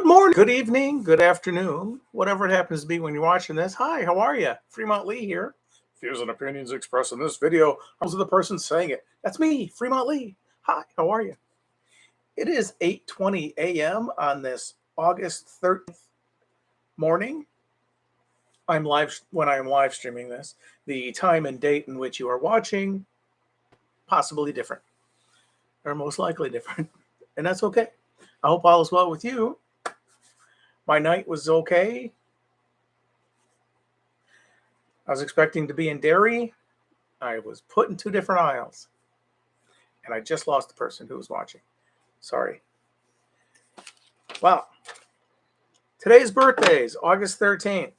Good morning, good evening, good afternoon, whatever it happens to be when you're watching this. Hi, how are you? Fremont Lee here. Views and opinions expressed in this video are those of the person saying it. That's me, Fremont Lee. Hi, how are you? It is 8:20 a.m. on this August 13th morning. I'm live streaming this. The time and date in which you are watching, possibly different, or most likely different, and that's okay. I hope all is well with you. My night was okay. I was expecting to be in Derry. I was put in two different aisles. And I just lost the person who was watching. Sorry. Well, today's birthdays, August 13th.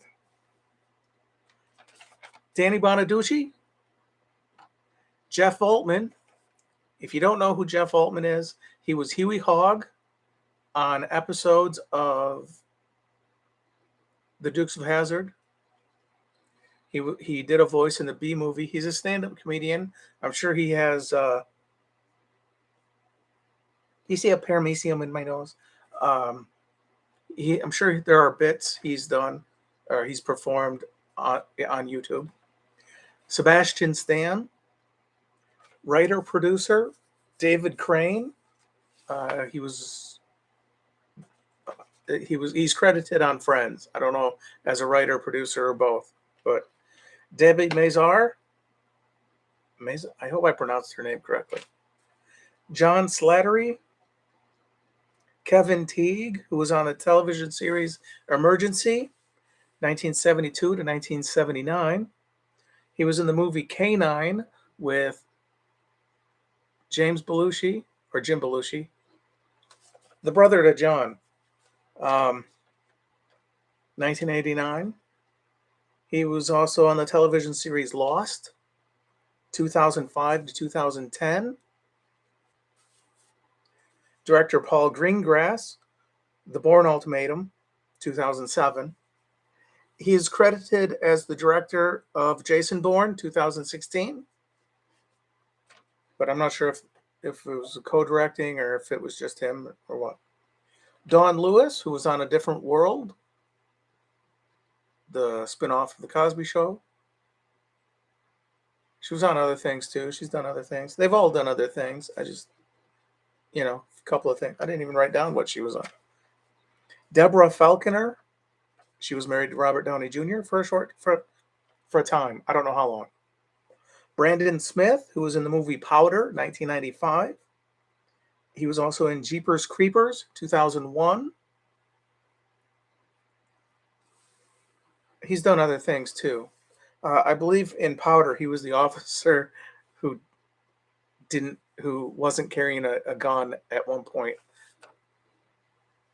Danny Bonaduce, Jeff Altman. If you don't know who Jeff Altman is, he was Huey Hogg on episodes of The Dukes of Hazzard. He did a voice in the B movie. He's a stand-up comedian. I'm sure he has. Do you see a paramecium in my nose? I'm sure there are bits he's done or he's performed on YouTube. Sebastian Stan, writer producer David Crane. He's credited on Friends. I don't know as a writer, producer, or both. But Debbie Mazar. I hope I pronounced her name correctly. John Slattery. Kevin Teague, who was on the television series Emergency, 1972 to 1979. He was in the movie K-9 with Jim Belushi, the brother to John, 1989. He was also on the television series Lost, 2005 to 2010. Director Paul Greengrass, The Bourne Ultimatum, 2007. He is credited as the director of Jason Bourne, 2016. But I'm not sure if it was co-directing or if it was just him or what. Dawn Lewis, who was on A Different World, the spinoff of The Cosby Show. She was on other things too. She's done other things. They've all done other things. I just, a couple of things. I didn't even write down what she was on. Deborah Falconer. She was married to Robert Downey Jr. for a time. I don't know how long. Brandon Smith, who was in the movie Powder, 1995. He was also in Jeepers Creepers, 2001. He's done other things too. I believe in Powder, he was the officer who wasn't carrying a gun at one point.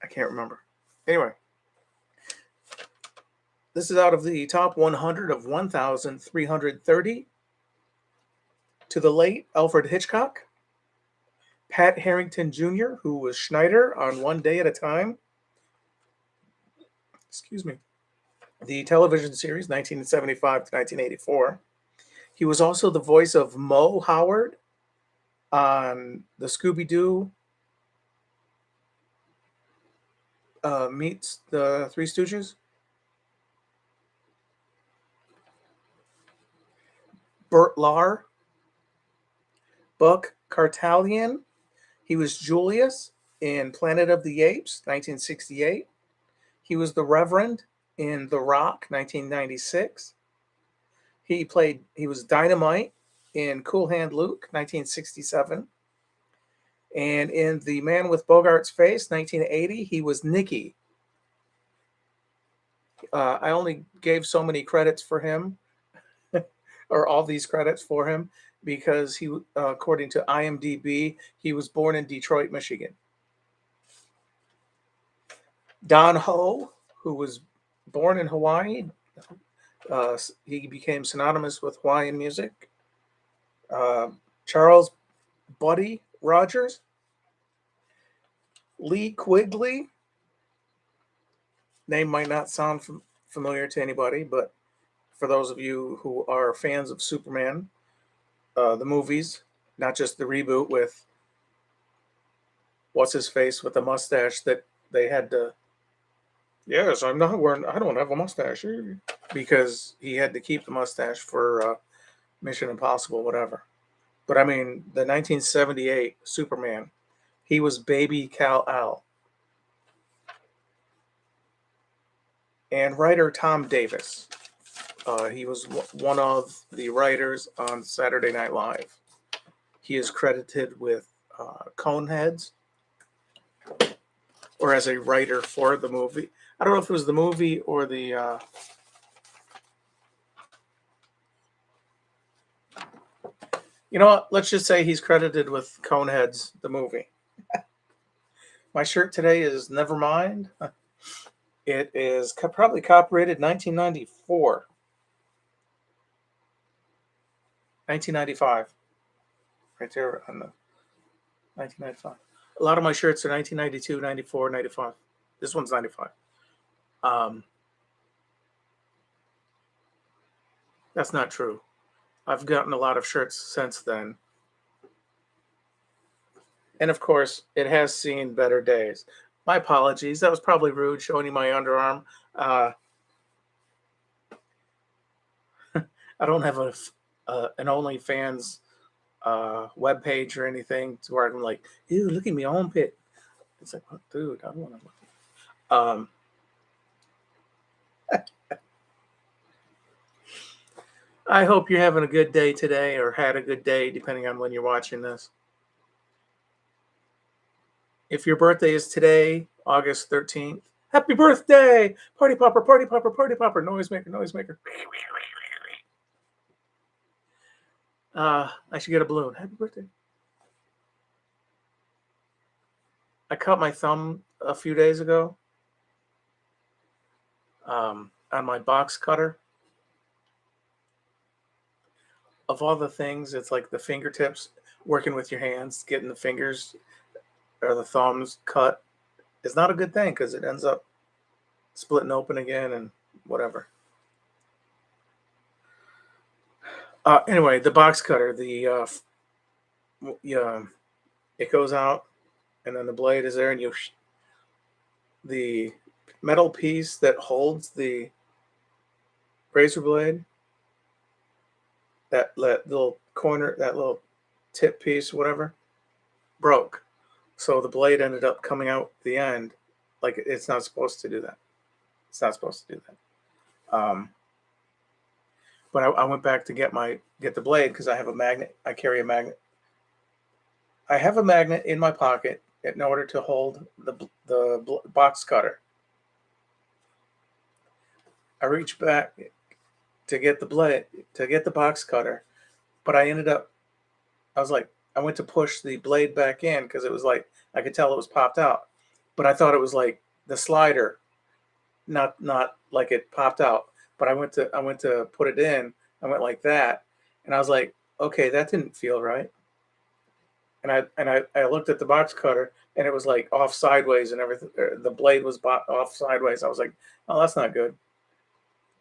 I can't remember. Anyway, this is out of the top 100 of 1,330. To the late Alfred Hitchcock. Pat Harrington Jr., who was Schneider on One Day at a Time. Excuse me. The television series, 1975 to 1984. He was also the voice of Mo Howard on the Scooby-Doo meets the Three Stooges. Burt Lahr. Buck Cartalian. He was Julius in Planet of the Apes, 1968. He was the Reverend in The Rock, 1996. He was Dynamite in Cool Hand Luke, 1967. And in The Man with Bogart's Face, 1980, he was Nicky. I only gave so many credits for him, or all these credits for him, because he, according to IMDb, he was born in Detroit, Michigan. Don Ho, who was born in Hawaii, he became synonymous with Hawaiian music. Charles Buddy Rogers. Lee Quigley. Name might not sound familiar to anybody, but for those of you who are fans of Superman, the movies, not just the reboot with what's his face with the mustache that they had to Yes, I'm not wearing. I don't have a mustache because he had to keep the mustache for Mission Impossible, whatever. But I mean, the 1978 Superman, he was Baby Kal-El, and writer Tom Davis. He was one of the writers on Saturday Night Live. He is credited with Coneheads, or as a writer for the movie. I don't know if it was the movie or the. You know what? Let's just say he's credited with Coneheads, the movie. My shirt today is Nevermind. It is probably copyrighted 1994, 1995, right there on the 1995. A lot of my shirts are 1992, 94, 95. This one's 95. Um, that's not true. I've gotten a lot of shirts since then. And of course, it has seen better days. My apologies. That was probably rude, showing you my underarm. Uh, I don't have an OnlyFans web page or anything to where I'm like, ew, look at me armpit. It's like, oh, dude, I don't want to. I hope you're having a good day today, or had a good day, depending on when you're watching this. If your birthday is today, August 13th, happy birthday! Party popper, party popper, party popper, noisemaker, noisemaker. I should get a balloon. Happy birthday. I cut my thumb a few days ago on my box cutter. Of all the things, it's like the fingertips, working with your hands, getting the fingers or the thumbs cut is not a good thing because it ends up splitting open again and whatever. Anyway, the box cutter, yeah, it goes out, and then the blade is there, and the metal piece that holds the razor blade, that little corner, that little tip piece, whatever, broke. So the blade ended up coming out the end, like it's not supposed to do that. It's not supposed to do that. But I went back to get the blade because I have a magnet. I carry a magnet. I have a magnet in my pocket in order to hold the box cutter. I reached back to get the blade to get the box cutter, but I was like, I went to push the blade back in because it was like I could tell it was popped out, but I thought it was like the slider, not like it popped out. But I went to put it in. I went like that, and I was like, okay, that didn't feel right. I looked at the box cutter, and it was like off sideways and everything. The blade was off sideways. I was like, oh, that's not good.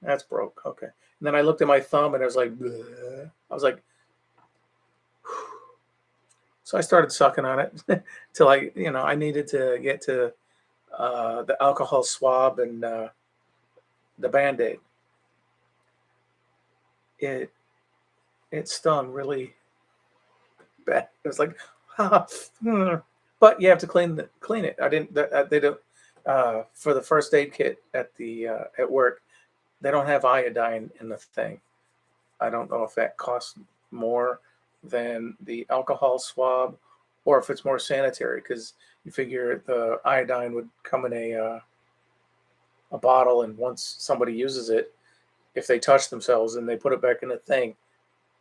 That's broke. Okay. And then I looked at my thumb, and it was like, bleh. I was like, so I started sucking on it till I needed to get to the alcohol swab and the Band-Aid. It it stung really bad. It was like, but you have to clean it. I didn't. They don't for the first aid kit at the at work. They don't have iodine in the thing. I don't know if that costs more than the alcohol swab, or if it's more sanitary because you figure the iodine would come in a bottle, and once somebody uses it, if they touch themselves and they put it back in the thing,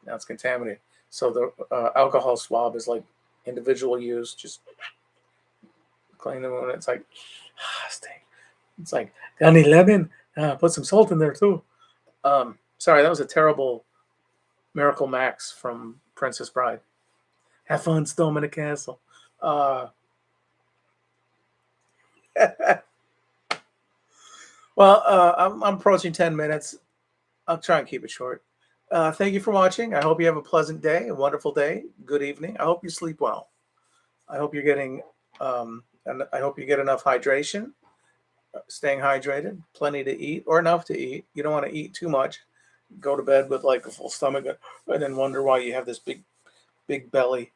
now it's contaminated. So the alcohol swab is like individual use, just clean them, and it's like, stink. It's like, got any lemon? Put some salt in there too. Sorry, that was a terrible Miracle Max from Princess Bride. Have fun storming the castle. Well, I'm approaching 10 minutes. I'll try and keep it short. Thank you for watching. I hope you have a pleasant day, a wonderful day, good evening. I hope you sleep well. I hope you're getting, and I hope you get enough hydration. staying hydrated, plenty to eat, or enough to eat. You don't want to eat too much. Go to bed with like a full stomach, and then wonder why you have this big belly.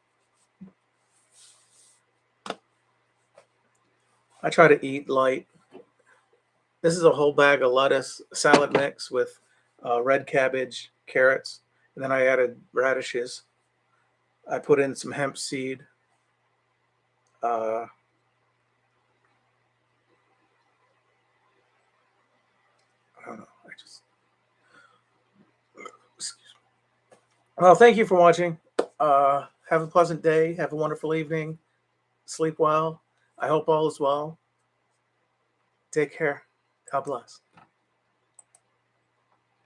I try to eat light. This is a whole bag of lettuce salad mix with red cabbage, carrots, and then I added radishes. I put in some hemp seed. Uh, I don't know. I just Well, thank you for watching. Have a pleasant day. Have a wonderful evening. Sleep well. I hope all is well. Take care. God bless.